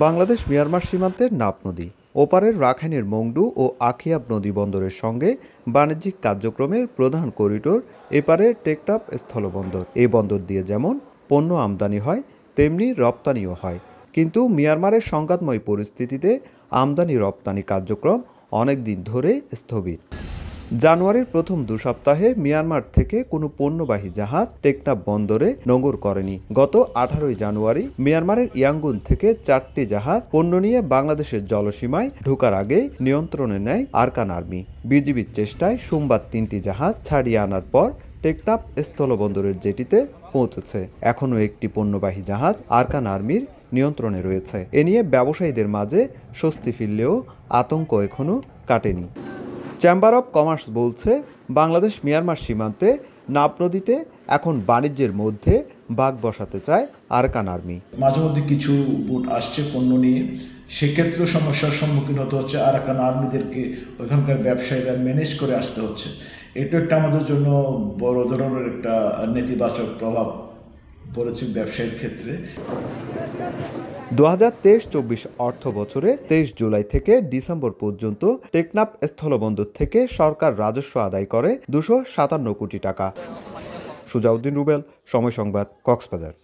Bangladesh Myanmar সীমান্তের নাফ নদী ওপারের রাখাইনের মংডু ও আখিয়াব নদী বন্দরের সঙ্গে বাণিজ্যিক কার্যক্রমের প্রধান করিডোর এপারে টেকনাফ স্থলবন্দর। এই বন্দর দিয়ে যেমন পণ্য আমদানি হয় তেমনি রপ্তানিও হয়, কিন্তু মিয়ানমারের সংঘাতময় পরিস্থিতিতে আমদানি রপ্তানি কার্যক্রম অনেক দিন ধরে স্থবির। জানুয়ারির প্রথম 2 সপ্তাহে মিয়ানমার থেকে কোনো পণ্যবাহী জাহাজ টেকনাফ বন্দরে নোঙর করেনি। গত 18 জানুয়ারি মিয়ানমারের ইয়াঙ্গুন থেকে 4টি জাহাজ পণ্য নিয়ে বাংলাদেশের জলসীমায় ঢোকার আগেই নিয়ন্ত্রণে নেয় আরাকান আর্মি। বিজিবির চেষ্টায় সোমবার 3টি জাহাজ ছাড়িয়ে আনার পর টেকনাফ স্থলবন্দরের জেটিতে পৌঁছেছে। এখনও একটি পণ্যবাহী জাহাজ আরাকান আর্মির নিয়ন্ত্রণে রয়েছে। এ নিয়ে ব্যবসায়ীদের মাঝে স্বস্তি ফিরলেও আতঙ্ক এখনও কাটেনি। চেম্বার অব কমার্স বলছে, বাংলাদেশ মিয়ানমার সীমান্তে নাফ নদীতে এখন বাণিজ্যের মধ্যে বাগ বসাতে চায় আরাকান আর্মি। মাঝে মধ্যে কিছু বোট আসছে পণ্য নিয়ে, সেক্ষেত্রেও সমস্যার সম্মুখীন হতে হচ্ছে। আরাকান আর্মিদেরকে ওইখানকার ব্যবসায়ীরা ম্যানেজ করে আসতে হচ্ছে। এটা একটা আমাদের জন্য বড় ধরনের একটা নেতিবাচক প্রভাব পড়েছে ব্যবসায়ীর ক্ষেত্রে। 2023-24 অর্থ বছরে 23 জুলাই থেকে ডিসেম্বর পর্যন্ত টেকনাফ স্থলবন্দর থেকে সরকার রাজস্ব আদায় করে 257 কোটি টাকা। সুজাউদ্দিন রুবেল, সময় সংবাদ, কক্সবাজার।